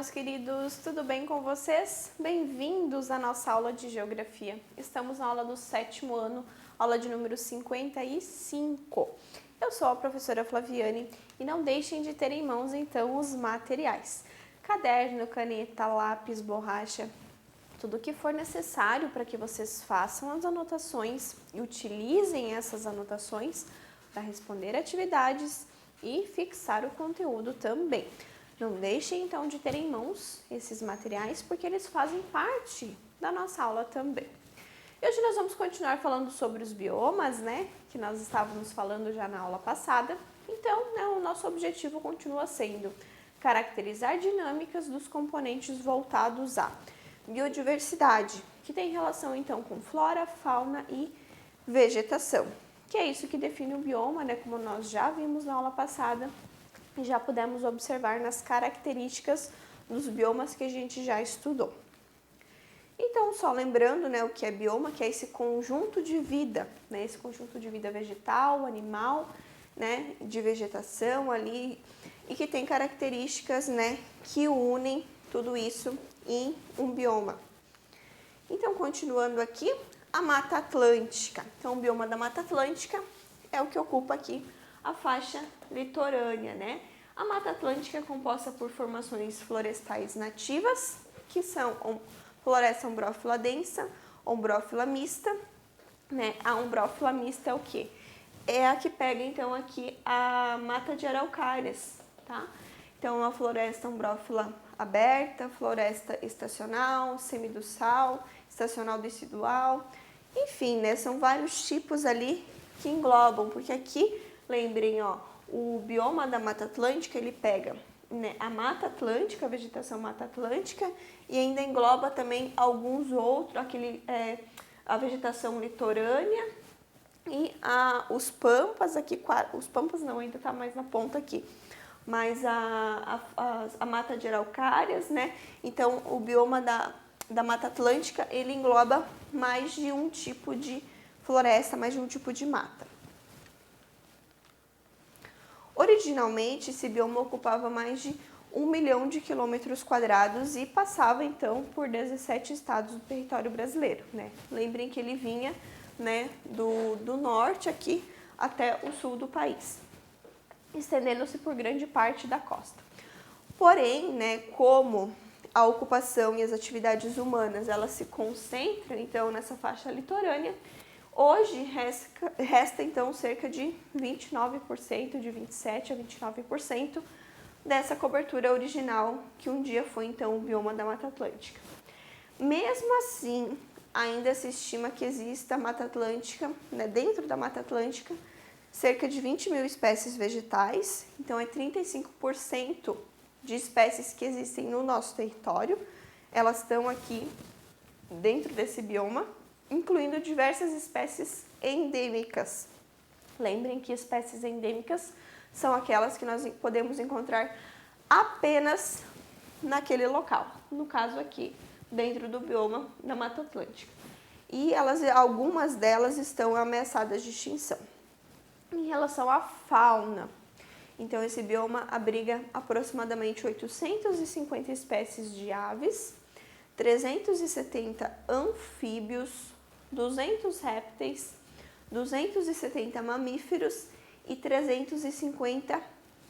meus queridos, tudo bem com vocês? Bem-vindos à nossa aula de Geografia. Estamos na aula do 7º ano, aula de número 55. Eu sou a professora Flaviane e não deixem de ter em mãos, então, os materiais. Caderno, caneta, lápis, borracha, tudo que for necessário para que vocês façam as anotações e utilizem essas anotações para responder atividades e fixar o conteúdo também. Não deixem então de ter em mãos esses materiais porque eles fazem parte da nossa aula também. E hoje nós vamos continuar falando sobre os biomas, né? Que nós estávamos falando já na aula passada. Então, o nosso objetivo continua sendo caracterizar dinâmicas dos componentes voltados à biodiversidade, que tem relação então com flora, fauna e vegetação, que é isso que define o bioma, né? Como nós já vimos na aula passada e já pudemos observar nas características dos biomas que a gente já estudou. Então, só lembrando, né, o que é bioma, que é esse conjunto de vida, né, esse conjunto de vida vegetal, animal, né, de vegetação ali, e que tem características, né, que unem tudo isso em um bioma. Então, continuando aqui, a Mata Atlântica. Então, o bioma da Mata Atlântica é o que ocupa aqui a faixa litorânea, né? A Mata Atlântica é composta por formações florestais nativas, que são floresta ombrófila densa, ombrófila mista, né? A ombrófila mista é o quê? É a que pega, então, aqui a mata de araucárias, tá? Então, uma floresta ombrófila aberta, floresta estacional, semidussal, estacional decidual, enfim, né? São vários tipos ali que englobam, porque aqui, lembrem, ó, o bioma da Mata Atlântica, ele pega, né, a Mata Atlântica, a vegetação Mata Atlântica, e ainda engloba também alguns outros, a vegetação litorânea e os pampas aqui, os pampas não, ainda tá mais na ponta aqui, mas a mata de araucárias, né? Então, o bioma da Mata Atlântica, ele engloba mais de um tipo de floresta, mais de um tipo de mata. Originalmente, esse bioma ocupava mais de 1 milhão de quilômetros quadrados e passava, então, por 17 estados do território brasileiro, né? Lembrem que ele vinha, né, do norte aqui até o sul do país, estendendo-se por grande parte da costa. Porém, né, como a ocupação e as atividades humanas, elas se concentram, então, nessa faixa litorânea, hoje resta então cerca de 29%, de 27% a 29% dessa cobertura original que um dia foi então o bioma da Mata Atlântica. Mesmo assim, ainda se estima que exista Mata Atlântica, né, dentro da Mata Atlântica, cerca de 20 mil espécies vegetais, então é 35% de espécies que existem no nosso território, elas estão aqui dentro desse bioma, incluindo diversas espécies endêmicas. Lembrem que espécies endêmicas são aquelas que nós podemos encontrar apenas naquele local, no caso aqui, dentro do bioma da Mata Atlântica. E algumas delas estão ameaçadas de extinção. Em relação à fauna, então esse bioma abriga aproximadamente 850 espécies de aves, 370 anfíbios, 200 répteis, 270 mamíferos e 350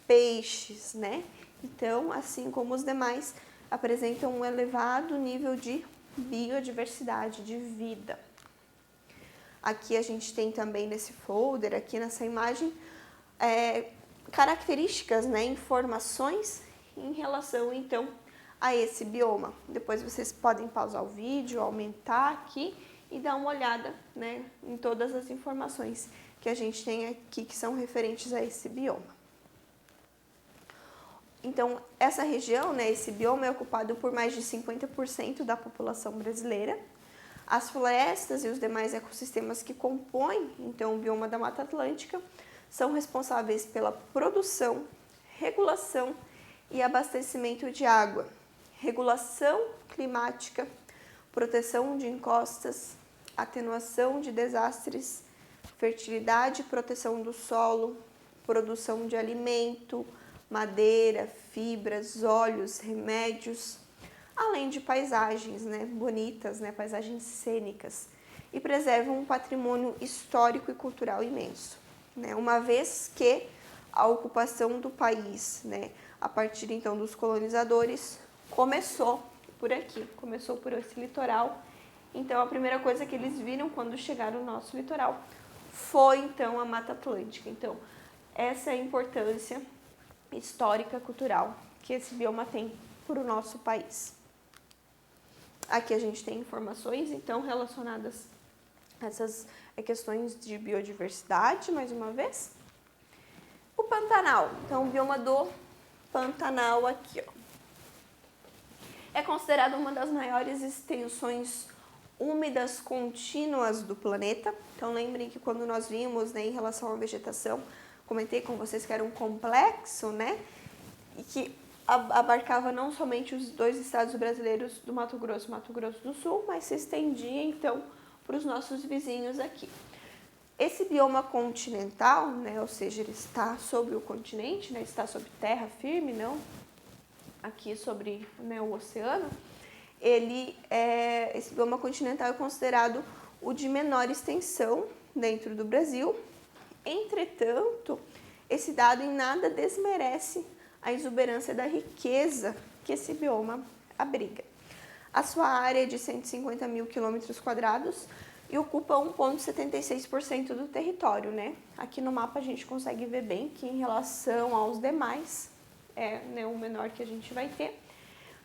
peixes, né? Então, assim como os demais, apresentam um elevado nível de biodiversidade, de vida. Aqui a gente tem também nesse folder, aqui nessa imagem, características, né, informações em relação, então, a esse bioma. Depois vocês podem pausar o vídeo, aumentar aqui e dar uma olhada, né, em todas as informações que a gente tem aqui que são referentes a esse bioma. Então, essa região, né, esse bioma é ocupado por mais de 50% da população brasileira. As florestas e os demais ecossistemas que compõem, então, o bioma da Mata Atlântica são responsáveis pela produção, regulação e abastecimento de água, regulação climática, proteção de encostas, atenuação de desastres, fertilidade e proteção do solo, produção de alimento, madeira, fibras, óleos, remédios, além de paisagens, né, bonitas, né, paisagens cênicas, e preservam um patrimônio histórico e cultural imenso, né, uma vez que a ocupação do país, né, a partir então dos colonizadores, começou por aqui, começou por esse litoral. Então a primeira coisa que eles viram quando chegaram no nosso litoral foi então a Mata Atlântica. Então essa é a importância histórica, cultural que esse bioma tem para o nosso país. Aqui a gente tem informações então relacionadas a essas questões de biodiversidade, mais uma vez. O Pantanal, então o bioma do Pantanal aqui, ó, é considerado uma das maiores extensões úmidas contínuas do planeta. Então lembrem que quando nós vimos, né, em relação à vegetação, comentei com vocês que era um complexo, né, e que abarcava não somente os dois estados brasileiros do Mato Grosso e Mato Grosso do Sul, mas se estendia então para os nossos vizinhos aqui. Esse bioma continental, né, ou seja, ele está sobre o continente, né, está sobre terra firme, não aqui sobre, né, o oceano. Esse bioma continental é considerado o de menor extensão dentro do Brasil. Entretanto, esse dado em nada desmerece a exuberância da riqueza que esse bioma abriga. A sua área é de 150 mil quilômetros quadrados e ocupa 1,76% do território, né? Aqui no mapa a gente consegue ver bem que em relação aos demais é, né, o menor que a gente vai ter.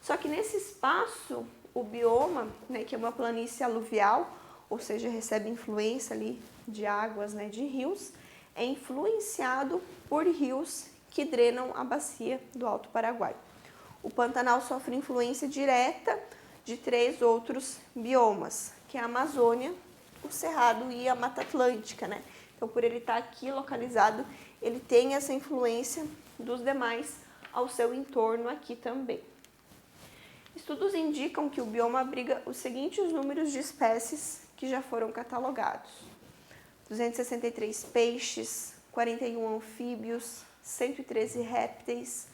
Só que nesse espaço, o bioma, né, que é uma planície aluvial, ou seja, recebe influência ali de águas, né, de rios, é influenciado por rios que drenam a bacia do Alto Paraguai. O Pantanal sofre influência direta de 3 outros biomas, que é a Amazônia, o Cerrado e a Mata Atlântica, né? Então, por ele estar aqui localizado, ele tem essa influência dos demais ao seu entorno aqui também. Estudos indicam que o bioma abriga os seguintes números de espécies que já foram catalogados: 263 peixes, 41 anfíbios, 113 répteis,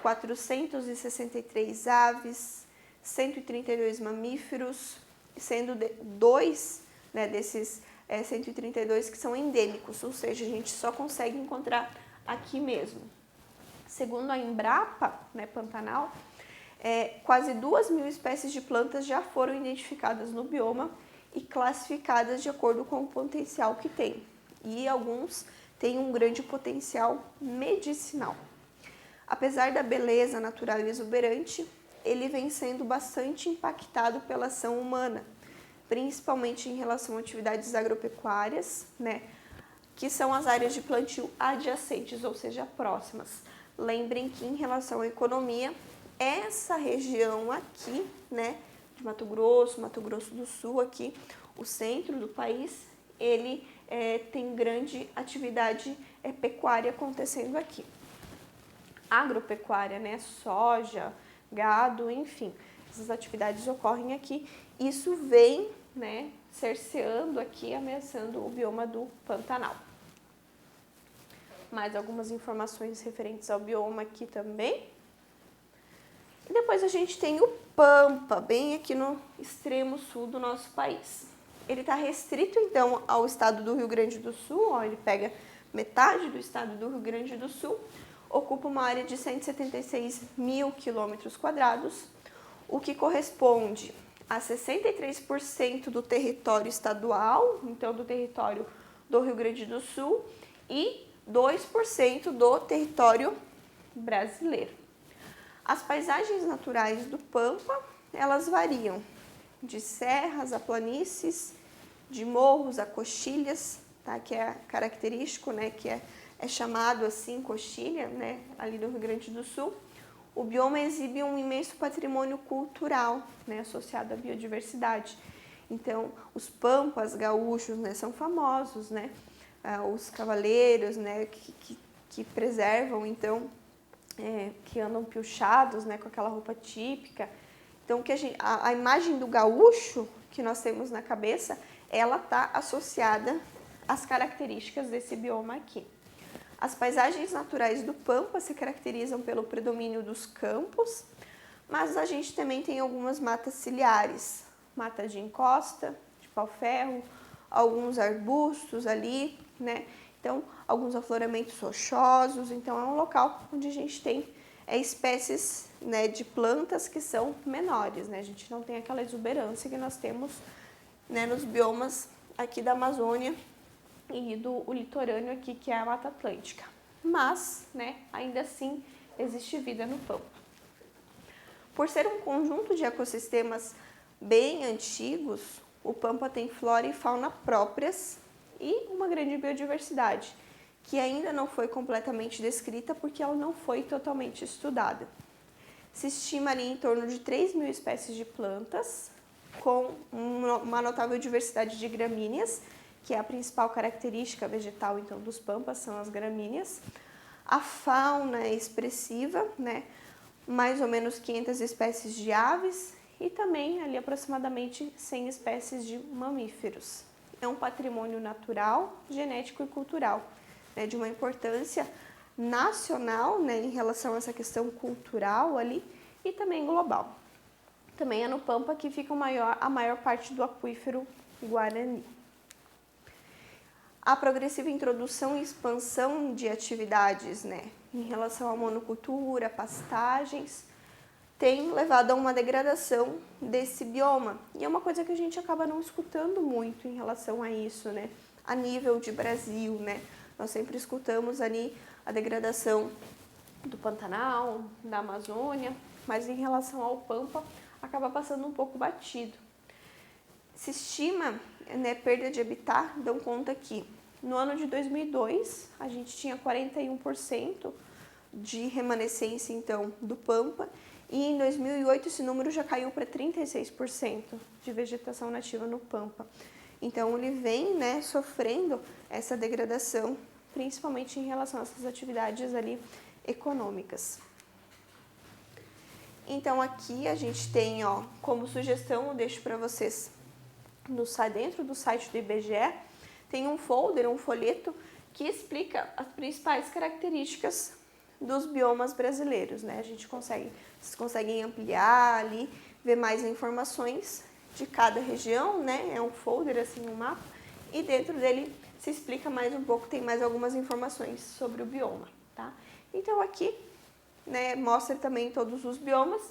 463 aves, 132 mamíferos, sendo dois, né, desses 132 que são endêmicos, ou seja, a gente só consegue encontrar aqui mesmo. Segundo a Embrapa, né, Pantanal, quase 2.000 espécies de plantas já foram identificadas no bioma e classificadas de acordo com o potencial que tem. E alguns têm um grande potencial medicinal. Apesar da beleza natural e exuberante, ele vem sendo bastante impactado pela ação humana, principalmente em relação a atividades agropecuárias, né, que são as áreas de plantio adjacentes, ou seja, próximas. Lembrem que em relação à economia, essa região aqui, né, de Mato Grosso do Sul, aqui, o centro do país, ele tem grande atividade pecuária acontecendo aqui. Agropecuária, né, soja, gado, enfim, essas atividades ocorrem aqui. Isso vem, né, cerceando aqui, ameaçando o bioma do Pantanal. Mais algumas informações referentes ao bioma aqui também. E depois a gente tem o Pampa, bem aqui no extremo sul do nosso país. Ele está restrito, então, ao estado do Rio Grande do Sul, ó, ele pega metade do estado do Rio Grande do Sul, ocupa uma área de 176 mil quilômetros quadrados, o que corresponde a 63% do território estadual, então do território do Rio Grande do Sul, e 2% do território brasileiro. As paisagens naturais do Pampa, elas variam de serras a planícies, de morros a coxilhas, tá? Que é característico, né? Que é chamado assim coxilha, né? Ali do Rio Grande do Sul. O bioma exibe um imenso patrimônio cultural, né? Associado à biodiversidade. Então, os pampas gaúchos, né? São famosos, né? Os cavaleiros, né? Que preservam, então, que andam piochados, né? Com aquela roupa típica. Então, a imagem do gaúcho que nós temos na cabeça, ela está associada às características desse bioma aqui. As paisagens naturais do Pampa se caracterizam pelo predomínio dos campos, mas a gente também tem algumas matas ciliares, mata de encosta, de pau-ferro, alguns arbustos ali, né? Então, alguns afloramentos rochosos. Então, é um local onde a gente tem espécies, né, de plantas que são menores, né? A gente não tem aquela exuberância que nós temos, né, nos biomas aqui da Amazônia e do litorâneo aqui, que é a Mata Atlântica. Mas, né, ainda assim, existe vida no Pampa. Por ser um conjunto de ecossistemas bem antigos, o Pampa tem flora e fauna próprias e uma grande biodiversidade, que ainda não foi completamente descrita porque ela não foi totalmente estudada. Se estima ali em torno de 3.000 espécies de plantas, com uma notável diversidade de gramíneas, que é a principal característica vegetal então dos Pampas, são as gramíneas. A fauna é expressiva, né? Mais ou menos 500 espécies de aves e também ali aproximadamente 100 espécies de mamíferos. É um patrimônio natural, genético e cultural, né, de uma importância nacional, né, em relação a essa questão cultural ali e também global. Também é no Pampa que fica a maior parte do aquífero Guarani. A progressiva introdução e expansão de atividades, né, em relação à monocultura, pastagens, tem levado a uma degradação desse bioma. E é uma coisa que a gente acaba não escutando muito em relação a isso, né? A nível de Brasil, né? Nós sempre escutamos ali a degradação do Pantanal, da Amazônia, mas em relação ao Pampa, acaba passando um pouco batido. Se estima, né, perda de habitat, dão conta que no ano de 2002, a gente tinha 41% de remanescência, então, do Pampa, e em 2008 esse número já caiu para 36% de vegetação nativa no Pampa. Então, ele vem, né, sofrendo essa degradação, principalmente em relação a essas atividades ali econômicas. Então, aqui a gente tem, ó, como sugestão, eu deixo para vocês dentro do site do IBGE, tem um folder, um folheto, que explica as principais características dos biomas brasileiros, né? Vocês conseguem ampliar ali, ver mais informações de cada região, né? É um folder, assim, um mapa, e dentro dele se explica mais um pouco, tem mais algumas informações sobre o bioma, tá? Então, aqui, né, mostra também todos os biomas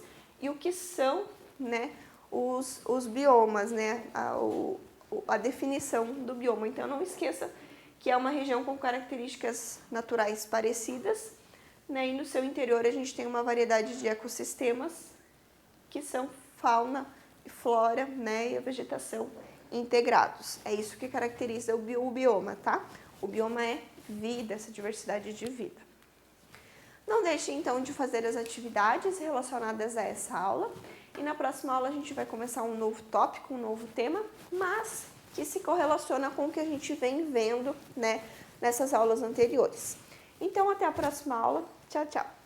e o que são, né, os biomas, né, a definição do bioma. Então, não esqueça que é uma região com características naturais parecidas, né, e no seu interior a gente tem uma variedade de ecossistemas que são fauna e flora, né, e a vegetação integrados. É isso que caracteriza o bioma, tá? O bioma é vida, essa diversidade de vida. Não deixe, então, de fazer as atividades relacionadas a essa aula. E na próxima aula a gente vai começar um novo tópico, um novo tema, mas que se correlaciona com o que a gente vem vendo, né, nessas aulas anteriores. Então, até a próxima aula. Tchau, tchau!